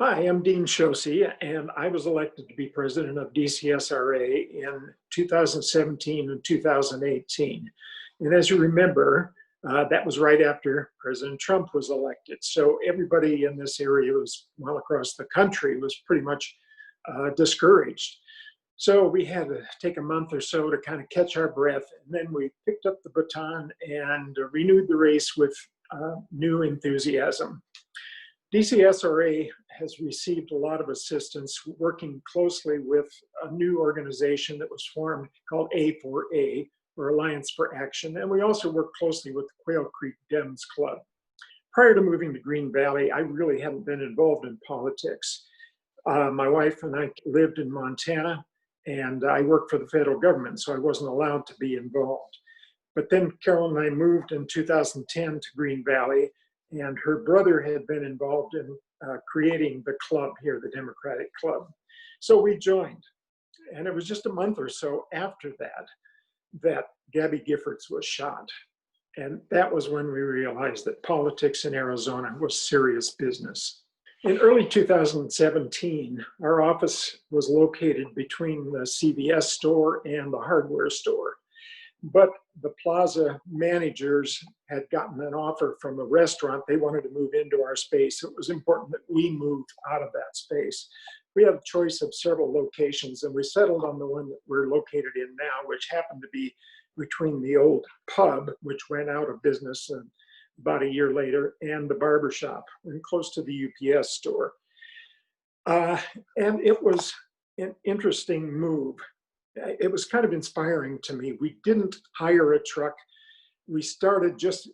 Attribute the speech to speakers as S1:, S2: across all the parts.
S1: Hi, I'm Dean Chaussee, and I was elected to be president of DCSRA in 2017 and 2018. And as you remember, that was right after President Trump was elected. So everybody in this area well, across the country was pretty much discouraged. So we had to take a month or so to kind of catch our breath. And then we picked up the baton and renewed the race with new enthusiasm. DCSRA has received a lot of assistance working closely with a new organization that was formed called A4A, or Alliance for Action. And we also work closely with the Quail Creek Dems Club. Prior to moving to Green Valley, I really hadn't been involved in politics. My wife and I lived in Montana, and I worked for the federal government, so I wasn't allowed to be involved. But then Carol and I moved in 2010 to Green Valley, and her brother had been involved in creating the club here, the Democratic Club. So we joined, and it was just a month or so after that Gabby Giffords was shot. And that was when we realized that politics in Arizona was serious business. In early 2017, our office was located between the CVS store and the hardware store. But the plaza managers had gotten an offer from a restaurant. They wanted to move into our space. It was important that we moved out of that space. We had a choice of several locations, and we settled on the one that we're located in now, which happened to be between the old pub, which went out of business about a year later, and the barber shop, and close to the UPS store. And it was an interesting move. It was kind of inspiring to me. We didn't hire a truck. We started just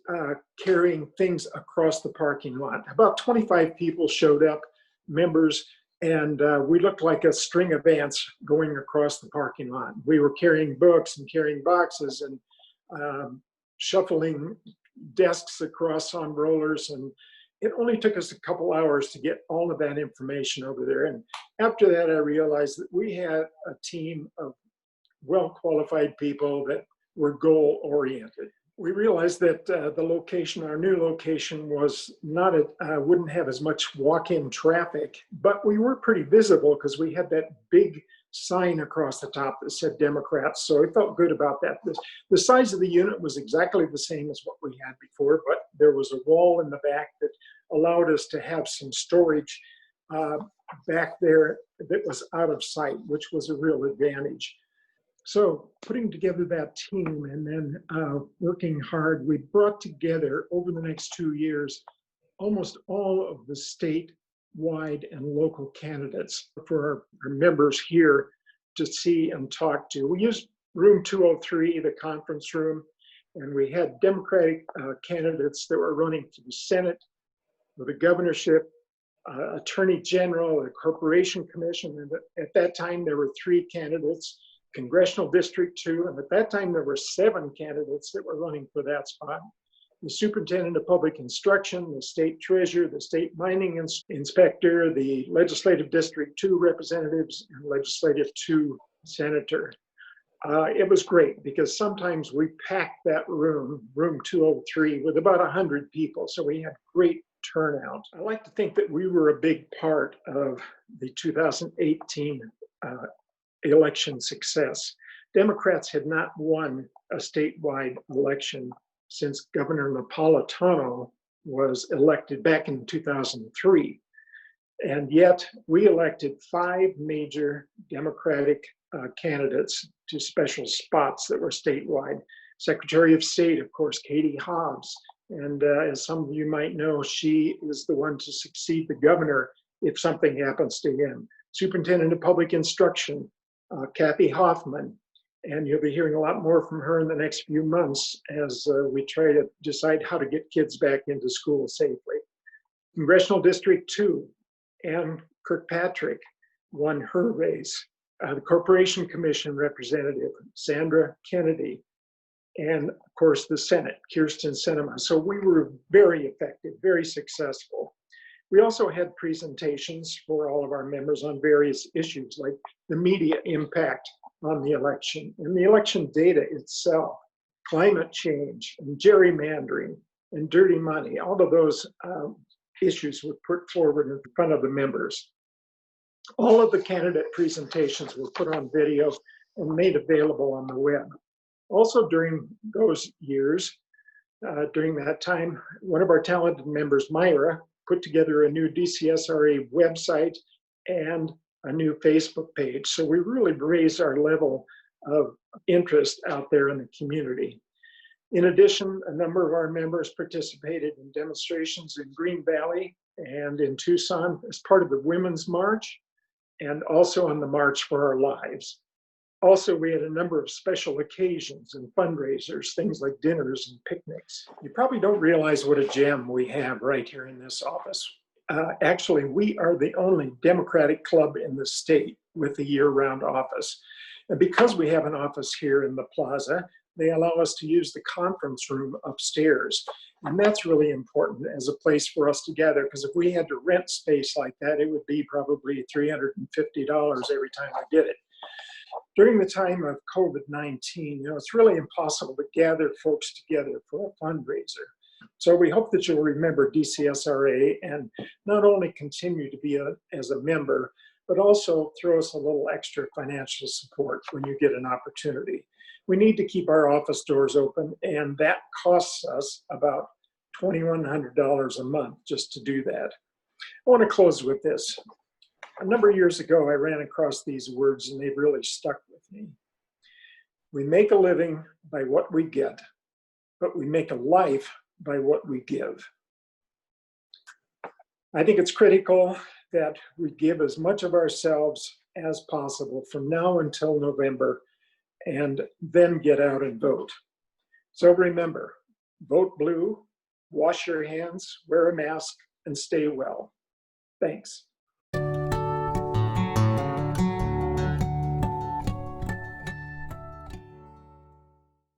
S1: carrying things across the parking lot. About 25 people showed up, members, and we looked like a string of ants going across the parking lot. We were carrying books and carrying boxes and shuffling desks across on rollers, and it only took us a couple hours to get all of that information over there. And after that, I realized that we had a team of well-qualified people that were goal-oriented. We realized that our new location was wouldn't have as much walk-in traffic, but we were pretty visible because we had that big sign across the top that said Democrats, so I felt good about that. The size of the unit was exactly the same as what we had before, but there was a wall in the back that allowed us to have some storage back there that was out of sight, which was a real advantage. So putting together that team and then working hard, we brought together over the next 2 years almost all of the statewide and local candidates for our members here to see and talk to. We used room 203, the conference room, and we had Democratic candidates that were running for the Senate, for the governorship, Attorney General, the Corporation Commission, and at that time there were 3 candidates. Congressional District 2, and at that time there were 7 candidates that were running for that spot. The Superintendent of Public Instruction, the State Treasurer, the State Mining Inspector, the Legislative District 2 representatives, and Legislative 2 Senator. It was great because sometimes we packed that room 203, with about 100 people, so we had great turnout. I like to think that we were a big part of the 2018 election success. Democrats had not won a statewide election since Governor Napolitano was elected back in 2003. And yet we elected 5 major Democratic candidates to special spots that were statewide. Secretary of State, of course, Katie Hobbs. And as some of you might know, she is the one to succeed the governor if something happens to him. Superintendent of Public Instruction, Kathy Hoffman, and you'll be hearing a lot more from her in the next few months as we try to decide how to get kids back into school safely. Congressional District 2, Ann Kirkpatrick won her race. The Corporation Commission representative, Sandra Kennedy, and of course the Senate, Kirsten Sinema. So we were very effective, very successful. We also had presentations for all of our members on various issues like the media impact on the election and the election data itself, climate change and gerrymandering and dirty money. All of those issues were put forward in front of the members. All of the candidate presentations were put on video and made available on the web. Also during those years, during that time, one of our talented members, Myra, put together a new DCSRA website and a new Facebook page. So we really raised our level of interest out there in the community. In addition, a number of our members participated in demonstrations in Green Valley and in Tucson as part of the Women's March, and also on the March for Our Lives. Also, we had a number of special occasions and fundraisers, things like dinners and picnics. You probably don't realize what a gem we have right here in this office. Actually, we are the only Democratic club in the state with a year-round office. And because we have an office here in the plaza, they allow us to use the conference room upstairs. And that's really important as a place for us to gather, because if we had to rent space like that, it would be probably $350 every time I did it. During the time of COVID-19, it's really impossible to gather folks together for a fundraiser. So we hope that you'll remember DCSRA and not only continue to be as a member, but also throw us a little extra financial support when you get an opportunity. We need to keep our office doors open, and that costs us about $2,100 a month just to do that. I want to close with this. A number of years ago, I ran across these words, and they've really stuck with me. We make a living by what we get, but we make a life by what we give. I think it's critical that we give as much of ourselves as possible from now until November, and then get out and vote. So remember, vote blue, wash your hands, wear a mask, and stay well. Thanks.